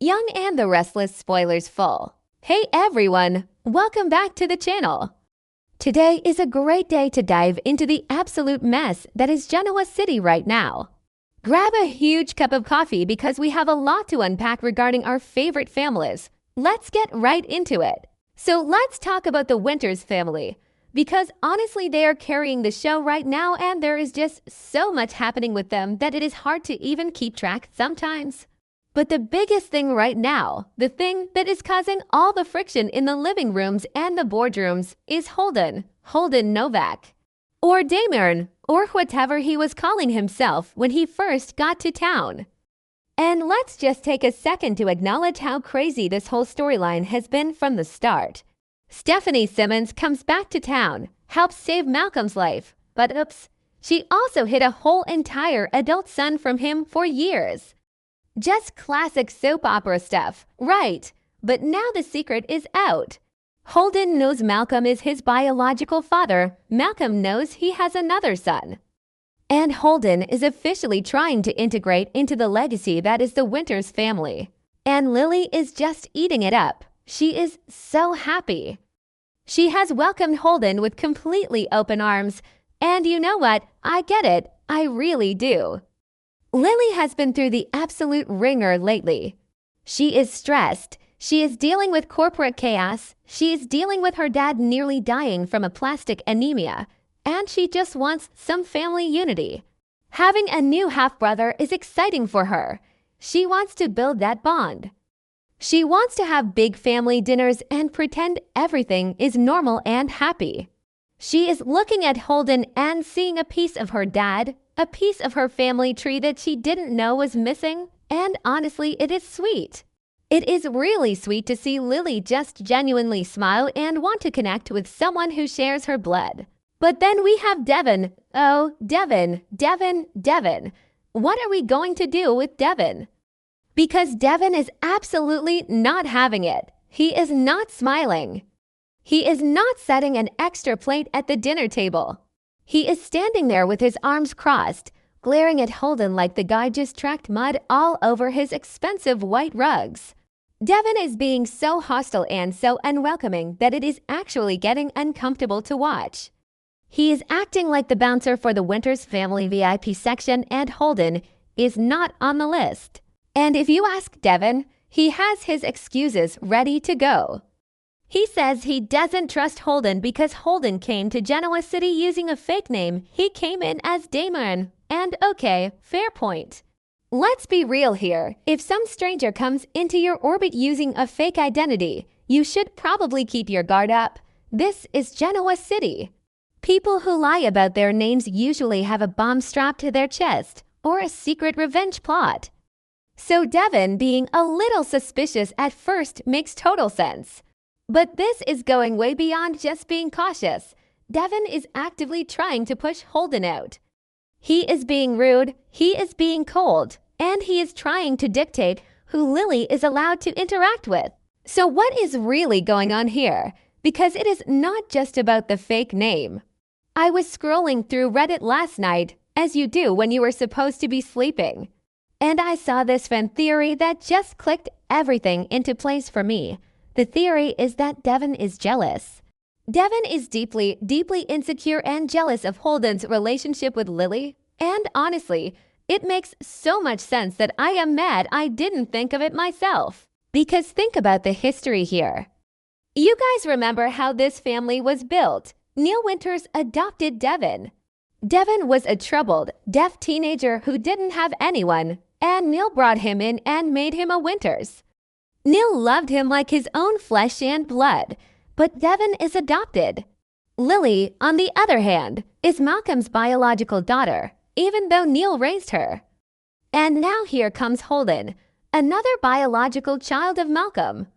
Young and the Restless spoilers full. Hey everyone, welcome back to the channel. Today is a great day to dive into the absolute mess that is Genoa City right now. Grab a huge cup of coffee because we have a lot to unpack regarding our favorite families. Let's get right into it. So let's talk about the Winters family, because honestly they are carrying the show right now and there is just so much happening with them that it is hard to even keep track sometimes. But the biggest thing right now, the thing that is causing all the friction in the living rooms and the boardrooms, is Holden Novak, or Damon, or whatever he was calling himself when he first got to town. And let's just take a second to acknowledge how crazy this whole storyline has been from the start. Stephanie Simmons comes back to town, helps save Malcolm's life, but oops, she also hid a whole entire adult son from him for years. Just classic soap opera stuff, right? But now the secret is out. Holden knows Malcolm is his biological father. Malcolm knows he has another son. And Holden is officially trying to integrate into the legacy that is the Winters family. And Lily is just eating it up. She is so happy. She has welcomed Holden with completely open arms. And you know what? I get it. I really do. Lily has been through the absolute ringer lately. She is stressed. She is dealing with corporate chaos. She is dealing with her dad nearly dying from aplastic anemia. And she just wants some family unity. Having a new half-brother is exciting for her. She wants to build that bond. She wants to have big family dinners and pretend everything is normal and happy. She is looking at Holden and seeing a piece of her dad, a piece of her family tree that she didn't know was missing, and honestly, it is sweet. It is really sweet to see Lily just genuinely smile and want to connect with someone who shares her blood. But then we have Devon. Oh, Devon. What are we going to do with Devon? Because Devon is absolutely not having it. He is not smiling. He is not setting an extra plate at the dinner table. He is standing there with his arms crossed, glaring at Holden like the guy just tracked mud all over his expensive white rugs. Devon is being so hostile and so unwelcoming that it is actually getting uncomfortable to watch. He is acting like the bouncer for the Winters family VIP section, and Holden is not on the list. And if you ask Devon, he has his excuses ready to go. He says he doesn't trust Holden because Holden came to Genoa City using a fake name. He came in as Damon. And okay, fair point. Let's be real here. If some stranger comes into your orbit using a fake identity, you should probably keep your guard up. This is Genoa City. People who lie about their names usually have a bomb strapped to their chest or a secret revenge plot. So Devon being a little suspicious at first makes total sense. But this is going way beyond just being cautious. Devon is actively trying to push Holden out. He is being rude, he is being cold, and he is trying to dictate who Lily is allowed to interact with. So what is really going on here? Because it is not just about the fake name. I was scrolling through Reddit last night, as you do when you were supposed to be sleeping. And I saw this fan theory that just clicked everything into place for me. The theory is that Devon is jealous. Devon is deeply insecure and jealous of Holden's relationship with Lily. And honestly, it makes so much sense that I am mad I didn't think of it myself. Because think about the history here. You guys remember how this family was built. Neil Winters adopted Devon. Devon was a troubled, deaf teenager who didn't have anyone, and Neil brought him in and made him a Winters. Neil loved him like his own flesh and blood, but Devon is adopted. Lily, on the other hand, is Malcolm's biological daughter, even though Neil raised her. And now here comes Holden, another biological child of Malcolm.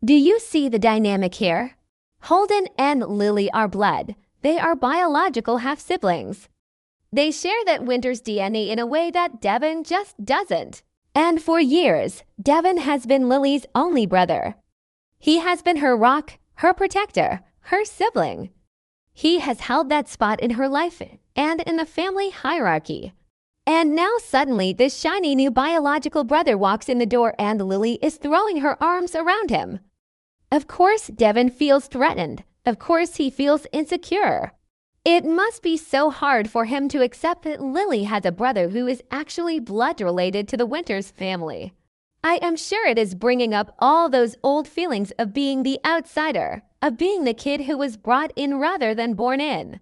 Do you see the dynamic here? Holden and Lily are blood. They are biological half-siblings. They share that Winters DNA in a way that Devon just doesn't. And for years, Devon has been Lily's only brother. He has been her rock, her protector, her sibling. He has held that spot in her life and in the family hierarchy. And now suddenly this shiny new biological brother walks in the door and Lily is throwing her arms around him. Of course, Devon feels threatened. Of course, he feels insecure. It must be so hard for him to accept that Lily has a brother who is actually blood related to the Winters family. I am sure it is bringing up all those old feelings of being the outsider, of being the kid who was brought in rather than born in.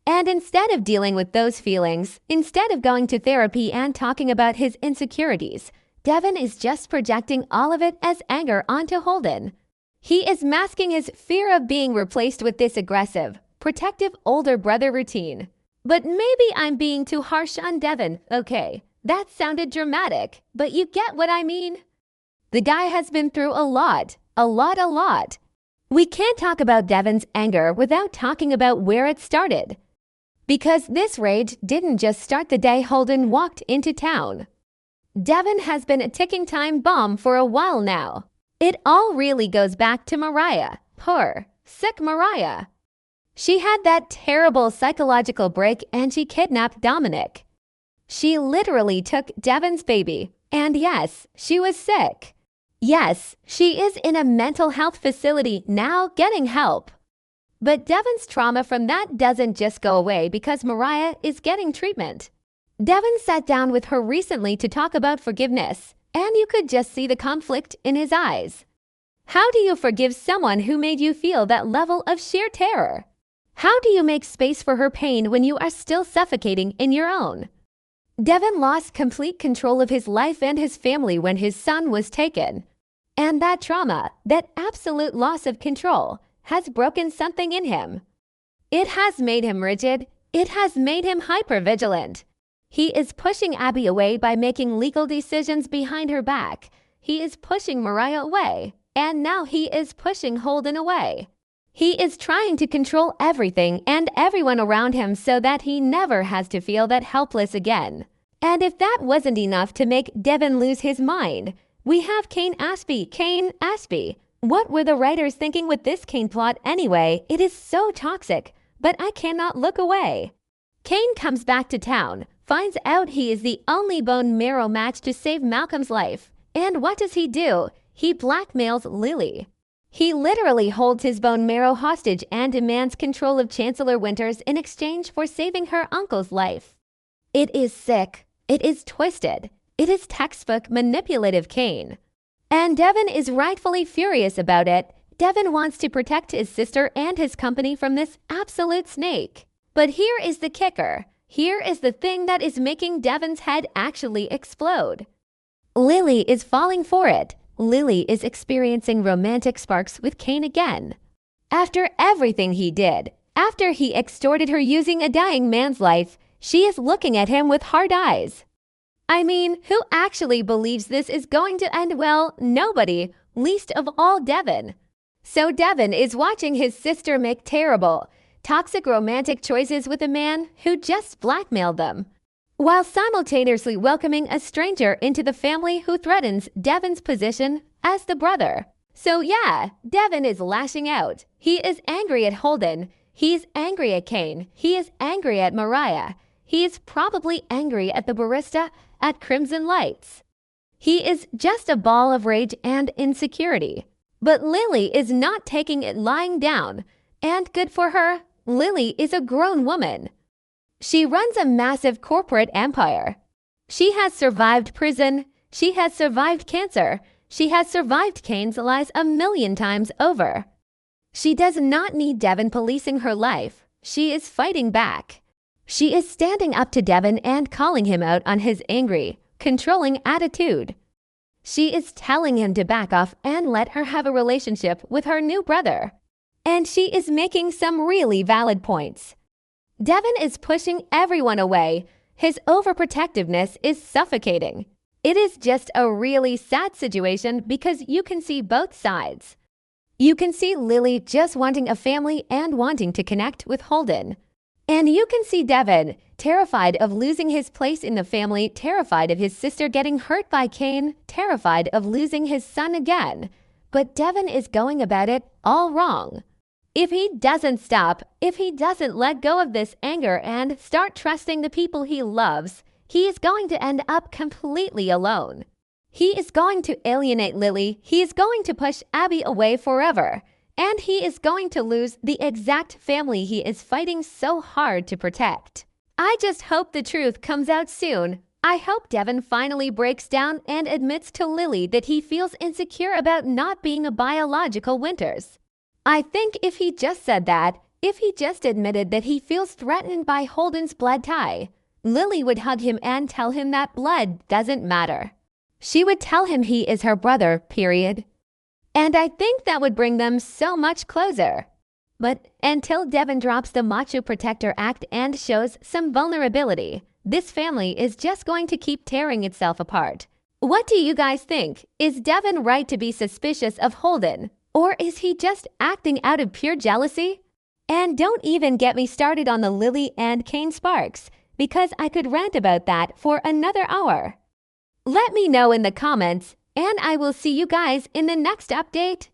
And instead of dealing with those feelings, instead of going to therapy and talking about his insecurities, Devon is just projecting all of it as anger onto Holden. He is masking his fear of being replaced with this aggressive, protective older brother routine. But maybe I'm being too harsh on Devon. Okay, that sounded dramatic, but you get what I mean? The guy has been through a lot. We can't talk about Devon's anger without talking about where it started. Because this rage didn't just start the day Holden walked into town. Devon has been a ticking time bomb for a while now. It all really goes back to Mariah. Poor, sick Mariah. She had that terrible psychological break and she kidnapped Dominic. She literally took Devon's baby. And yes, she was sick. Yes, she is in a mental health facility now getting help. But Devon's trauma from that doesn't just go away because Mariah is getting treatment. Devon sat down with her recently to talk about forgiveness, and you could just see the conflict in his eyes. How do you forgive someone who made you feel that level of sheer terror? How do you make space for her pain when you are still suffocating in your own? Devon lost complete control of his life and his family when his son was taken. And that trauma, that absolute loss of control, has broken something in him. It has made him rigid. It has made him hypervigilant. He is pushing Abby away by making legal decisions behind her back. He is pushing Mariah away. And now he is pushing Holden away. He is trying to control everything and everyone around him so that he never has to feel that helpless again. And if that wasn't enough to make Devon lose his mind, we have Cain Aspie. What were the writers thinking with this Cain plot anyway? It is so toxic, but I cannot look away. Cain comes back to town, finds out he is the only bone marrow match to save Malcolm's life. And what does he do? He blackmails Lily. He literally holds his bone marrow hostage and demands control of Chancellor Winters in exchange for saving her uncle's life. It is sick. It is twisted. It is textbook manipulative Cain. And Devon is rightfully furious about it. Devon wants to protect his sister and his company from this absolute snake. But here is the kicker. Here is the thing that is making Devon's head actually explode. Lily is falling for it. Lily is experiencing romantic sparks with Cain again. After everything he did, after he extorted her using a dying man's life, she is looking at him with hard eyes. I mean, who actually believes this is going to end well? Nobody, least of all Devon. So Devon is watching his sister make terrible, toxic romantic choices with a man who just blackmailed them, while simultaneously welcoming a stranger into the family who threatens Devon's position as the brother. So yeah, Devon is lashing out. He is angry at Holden. He's angry at Cain. He is angry at Mariah. He is probably angry at the barista at Crimson Lights. He is just a ball of rage and insecurity. But Lily is not taking it lying down. And good for her, Lily is a grown woman. She runs a massive corporate empire. She has survived prison. She has survived cancer. She has survived Cain's lies 1,000,000 times over. She does not need Devon policing her life. She is fighting back. She is standing up to Devon and calling him out on his angry, controlling attitude. She is telling him to back off and let her have a relationship with her new brother. And she is making some really valid points. Devon is pushing everyone away. His overprotectiveness is suffocating. It is just a really sad situation because you can see both sides. You can see Lily just wanting a family and wanting to connect with Holden. And you can see Devon, terrified of losing his place in the family, terrified of his sister getting hurt by Cain, terrified of losing his son again. But Devon is going about it all wrong. If he doesn't stop, if he doesn't let go of this anger and start trusting the people he loves, he is going to end up completely alone. He is going to alienate Lily, he is going to push Abby away forever, and he is going to lose the exact family he is fighting so hard to protect. I just hope the truth comes out soon. I hope Devon finally breaks down and admits to Lily that he feels insecure about not being a biological Winters. I think if he just said that, if he just admitted that he feels threatened by Holden's blood tie, Lily would hug him and tell him that blood doesn't matter. She would tell him he is her brother, period. And I think that would bring them so much closer. But until Devon drops the Macho Protector Act and shows some vulnerability, this family is just going to keep tearing itself apart. What do you guys think? Is Devon right to be suspicious of Holden? Or is he just acting out of pure jealousy? And don't even get me started on the Lily and Kane Sparks, because I could rant about that for another hour. Let me know in the comments, and I will see you guys in the next update.